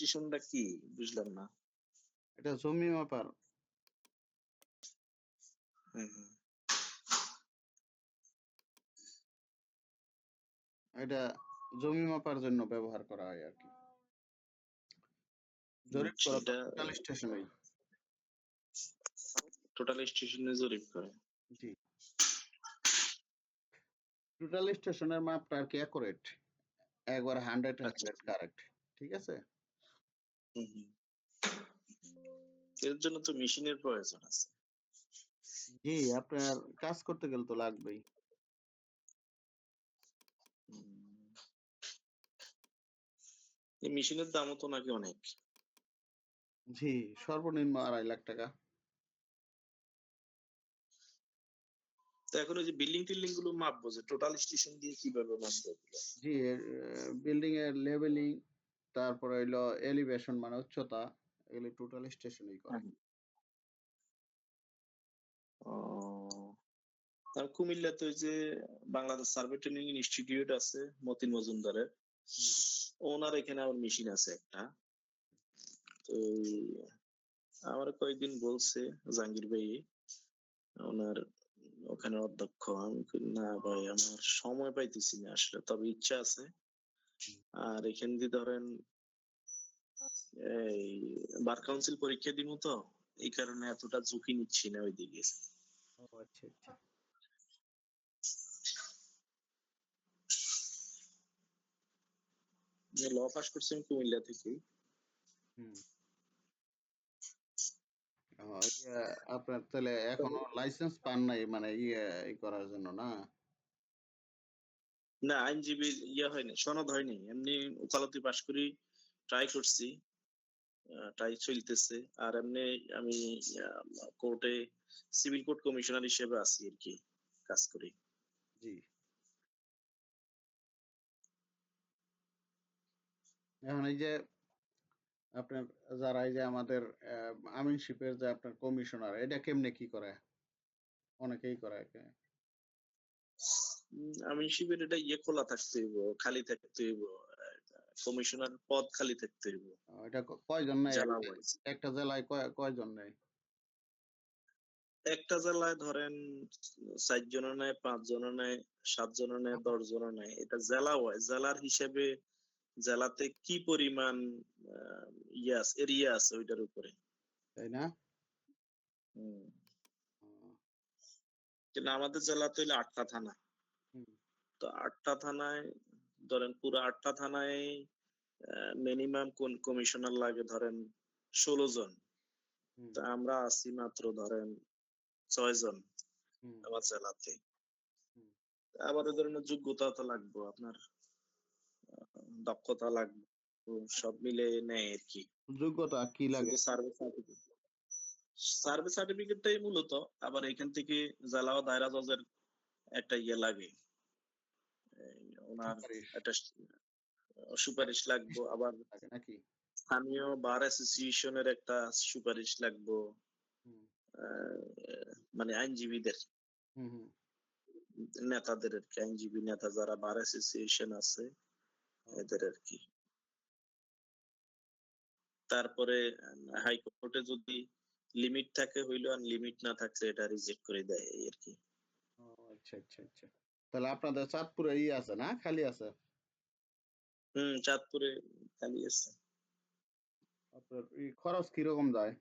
স্টেশনটা কি বুঝলাম না। এটা জমি মাপার। হুম, হুম। এটা জমি মাপার জন্য ব্যবহার করা হয় আর কি। জরিপ করা তো সেটা টোটাল স্টেশনেই। টোটাল স্টেশনে জরিপ করে। জি, টোটাল স্টেশনের মাপটা আর কি অ্যাকুরেট, একবার 100 আচ্ছা, কারেক্ট। ঠিক আছে। হুম, হুম। এর জন্য তো মেশিনের প্রয়োজন আছে। জি, আপনার কাজ করতে গেলে তো লাগবেই। হুম। এই মেশিনের দামও তো নাকি অনেক। জি, সর্বনিম্ন 2.5 লাখ টাকা। তো এখন ওই যে বিল্ডিং টিল্ডিং গুলো মাপবো, যে টোটাল স্টেশন দিয়ে কিভাবে মাপবো ওগুলো? জি, বিল্ডিং এর লেভেলিং, তারপরে হইলো এলিভেশন মানে উচ্চতা, এগুলি টোটাল স্টেশনেই করে। হুম। ও, আর কুমিল্লাতে ওই যে বাংলাদেশ সার্ভে ট্রেনিং ইনস্টিটিউট আছে মতিন মজুমদারের, হুম, ওনার এখানে আবার মেশিন আছে একটা। তো আমার কয়েকদিন বলছে জাহাঙ্গীর ভাই, ওনার ওখানে অধ্যক্ষ। আমি কই, না ভাই আমার সময় পাইতেছি না আসলে, তবে ইচ্ছা আছে। হুম। আর এখান দিয়ে ধরেন এই বার কাউন্সিল পরীক্ষা দিব তো, এই কারণে এতটা ঝুঁকি নিচ্ছি না ওইদিকে। ও আচ্ছা আচ্ছা। ল পাস করছি আমি কুমিল্লা থেকে। হুম। আপনার তাহলে এখনো লাইসেন্স পান নাই মানে ই করার জন্য না? না, আইনজীবীর হয়নি, সনদ হয়নি, এমনি ওকালতি পাস করি, ট্রাই করছি, ট্রাই চলতেছে। আর এমনি আমি কোর্টে সিভিল কোর্ট কমিশনার হিসেবে আছি আর কি, কাজ করি। জি। এখন এই যে আপনার যারা এই যে আমাদের আমিনশিপের যে আপনার কমিশনার, এটা কেমনে কি করে? অনেকেই করে একে। আমি শিবির এটা খোলা থাকতে হইব, খালি থাকতে হইব, কমিশনার পদ খালি থাকতে হইব, এটা কয়জন নেয় জেলা ওয়াইজ। একটা জেলায় কয়জন নেয়? একটা জেলায় ধরেন 4 জন নেয়, 5 জন নেয়, 7 জন নেয়, 10 জন নেয়, এটা জেলা ওয়াইজ। জেলার হিসেবে জেলাতে কি পরিমাণ এরিয়া আছে ওইটার উপরে। তাই না? হুম। ও, কিন্তু আমাদের জেলাতে হইলে 8টা থানা। হুম, তো 8টা থানায় ধরেন, পুরো 8টা থানায় মিনিমাম কোন কমিশনার লাগে ধরেন 16 জন। হুম, তা আমরা আছি মাত্র ধরেন 6 জন হুম, আমার জেলাতে। হুম। আবার এ ধরনের যোগ্যতা তো লাগবে আপনার, দক্ষতা লাগবে, তো সব মিলে নেয় আর কি। যোগ্যতা কি লাগে? শুধু সার্ভিস সার্টিফিকেটটাই মূলত। আবার এখান থেকে জেলা ও দায়রা জজের একটা লাগে, ওনার সুপারিশ একটা সুপারিশ লাগবে। আবার লাগে নাকি? স্থানীয় বার অ্যাসোসিয়েশনের একটা সুপারিশ লাগবে, হুম, মানে আইনজীবীদের হুম, হুম। নেতাদের আর কি, আইনজীবী নেতা যারা বার অ্যাসোসিয়েশন আছে ও, এদের আর কি। তারপরে হাইকোর্টে যদি লিমিট থাকে হইলো, আর লিমিট না থাকলে এটা রিজেক্ট করে দেয় এই আর কি। ও আচ্ছা আচ্ছা আচ্ছা। তাহলে আপনাদের চাঁদপুরে আছে না খালি আছে? চাঁদপুরে খালি আছে। আপনার খরচ কিরকম যায়?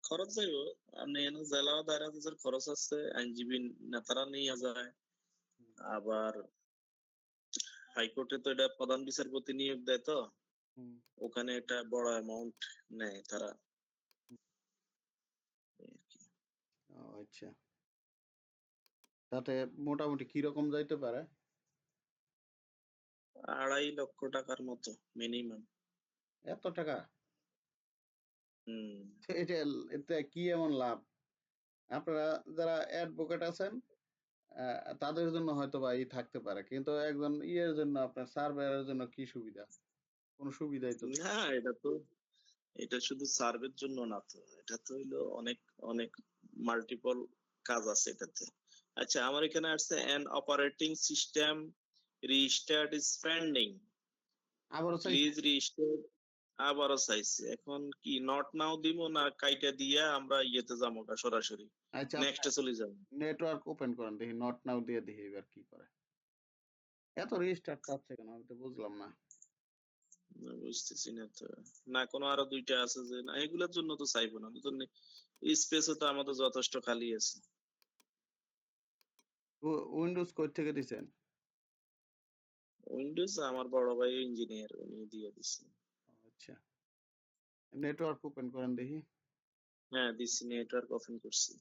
খরচ যাইব, আপনি এনে জেলা দায়রা জজের খরচ আছে, আইনজীবী নেতারা নিয়ে যায়। হুম, আবার হাইকোর্টে তো এটা প্রধান বিচারপতি নিয়োগ দেয়, তো হুম, ওখানে একটা বড় অ্যামাউন্ট নেয় তারা হুম। এই আর কি। ও আচ্ছা। তাতে মোটামুটি কিরকম যাইতে পারে? 2.5 লক্ষ টাকার মতো মিনিমাম। এত টাকা? হম। এটা এতে কি এমন লাভ? আপনারা যারা অ্যাডভোকেট আছেন, তাদের জন্য হয়তো বা থাকতে পারে, কিন্তু একজন জন্য আপনার সার্ভেয়ারের জন্য কি সুবিধা? কোনো সুবিধাই তো নেই। না, এটা শুধু সার্ভের জন্য না তো, এটা তো হইলো অনেক অনেক মাল্টিপল কাজ আছে এটাতে। আচ্ছা, আমার এখানে আসছে, an operating system restart is pending. আবারও চাইছে? প্লিজ রিস্টোর আবারও চাইছে। এখন কি নট নাও দিব না কাইটা দিয়া আমরা ইয়েতে যাবো গা সরাসরি। আচ্ছা, আপনি নেক্সটে চলে যাবো। নেটওয়ার্ক ওপেন করেন দেখি, নট নাও দিয়ে দেখি এবার কি করে। এত রিস্টার্ট চাচ্ছে কেন আমি তো বুঝলাম না। না বুঝতেছি না তো। না কোনো আরো ২ টা আছে যে না এগুলোর জন্য তো চাইবো না। বুঝলেন? স্পেসও তো আমাদের যথেষ্ট খালি আছে। উইন্ডোজ কই থেকে দিছেন? উইন্ডোজ আমার বড় ভাই ইঞ্জিনিয়ার উনি দিয়ে দিছে। আচ্ছা, নেটওয়ার্ক ওপেন করেন দেখি। হ্যাঁ, দিছি নেটওয়ার্ক ওপেন করছি।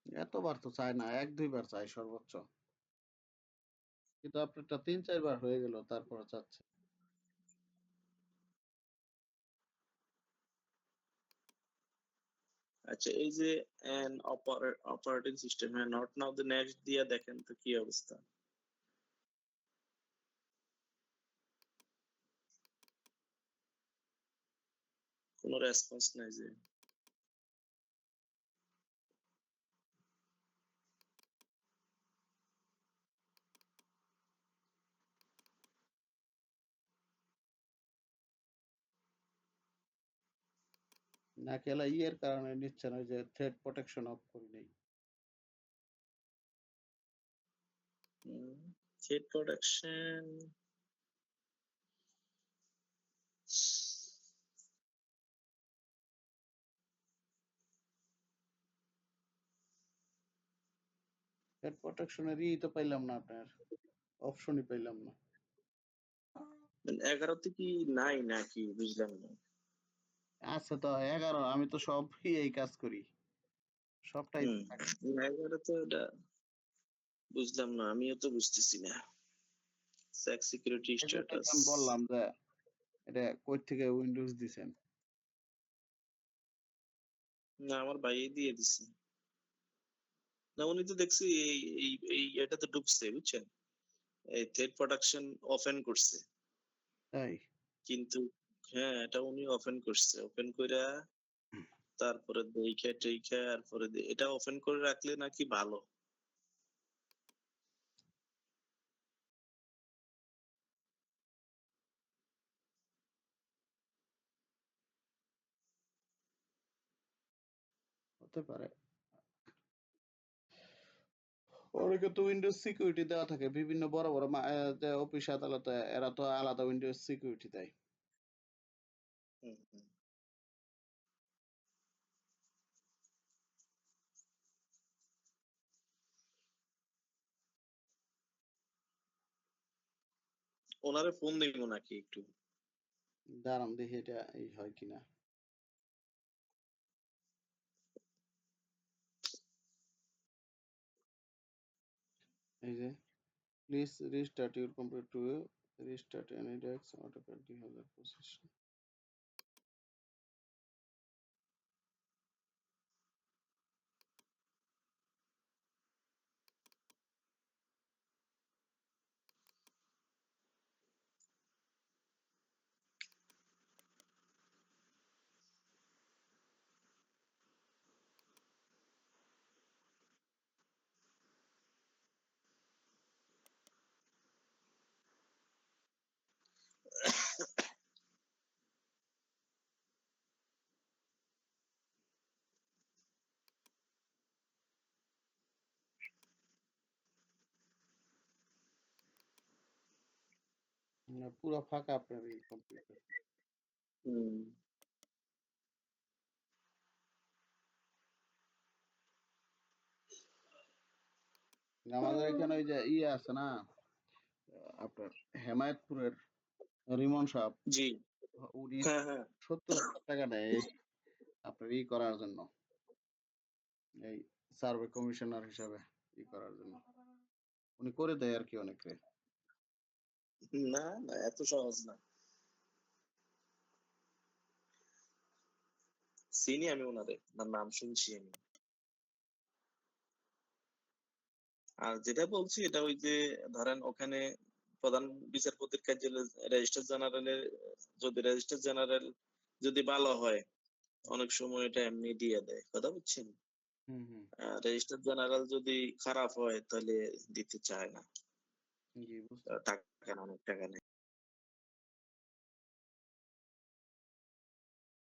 এতবার তো চায় না, ১-২ বার চায় সর্বোচ্চ। কিন্তু আপনারটা ৩-৪ বার হয়ে গেল তারপরে চাচ্ছে। আচ্ছা এই যে এন অপারেটিং সিস্টেম হ্যাঁ নট নাও দ্য নেক্সট দিয়া দেখেন তো কি অবস্থা। কোনো রেসপন্স নাই যে। নাকি এলা ইয়ের কারণে নিচ্ছে না, ওই যে থ্রেড প্রোটেকশন অফ করি নাই। থ্রেড প্রোটেকশন থ্রেড প্রোটেকশনের তো পাইলাম না, আপনার অপশনই পাইলাম না। 11 তে কি নাই নাকি বুঝলাম না। আচ্ছা তো ১১, আমি তো সবই এই কাজ করি, সবটাই তো হুম থাকে। 11 তো এটা বুঝলাম না আমিও তো বুঝতেছি না। সেক সিকিউরিটি এই জন্যই তো স্ট্যাটাস আমি বললাম যে এটা কই থেকে উইন্ডোজ দিছেন। না আমার ভাইই দিয়ে দিছে। না উনি তো দেখছি এই এটাতে ঢুকছে বুঝছেন এই থ্রেড প্রোটেকশন ওপেন করছে তাই? কিন্তু হ্যাঁ এটা উনি ওপেন করছে ওপেন কইরা তারপরে দেইখা টেইখা তারপরে এটা ওপেন করে রাখলে নাকি ভালো। হতে পারে। অনেকে তো উইন্ডোজ সিকিউরিটি দেওয়া থাকে, বিভিন্ন বড় বড় যে অফিস আদালতে এরা তো আলাদা উইন্ডোজ সিকিউরিটি দেয়। হুম, হুম। ওনারে ফোন দিব নাকি একটু। দাঁড়ান দেখি এটা এই হয় কিনা। এই যে please restart your computer to restart AnyDesk AutoCAD 2025। পুরো ফাঁকা আপনার এই কম্পিউটার। হুম আমাদের এখানে ওই যে ইয়ে আছে না, আপনার হেমায়তপুরের রিমন সাহেব, জি উনি হ্যাঁ হ্যাঁ ৭০,০০০ টাকা নেয় আপনার করার জন্য, এই সার্ভে কমিশনার হিসাবে করার জন্য। উনি করে দেয় আর কি অনেকে। না না এত সহজ না। চিনি আমি ওনারে না নাম শুনছি আমি। আর যেটা বলছি এটা ওই যে ধরেন ওখানে প্রধান বিচারপতির কার্যালয় রেজিস্ট্রার জেনারেলের যদি রেজিস্ট্রার জেনারেল যদি ভালো হয় অনেক সময় এটা এমনি দিয়ে দেয় কথা বুঝছেন। হুম হুম। রেজিস্ট্রার জেনারেল যদি খারাপ হয় তাহলে দিতে চায় না জি বুঝতে টাকা না অনেক টাকা নেয়।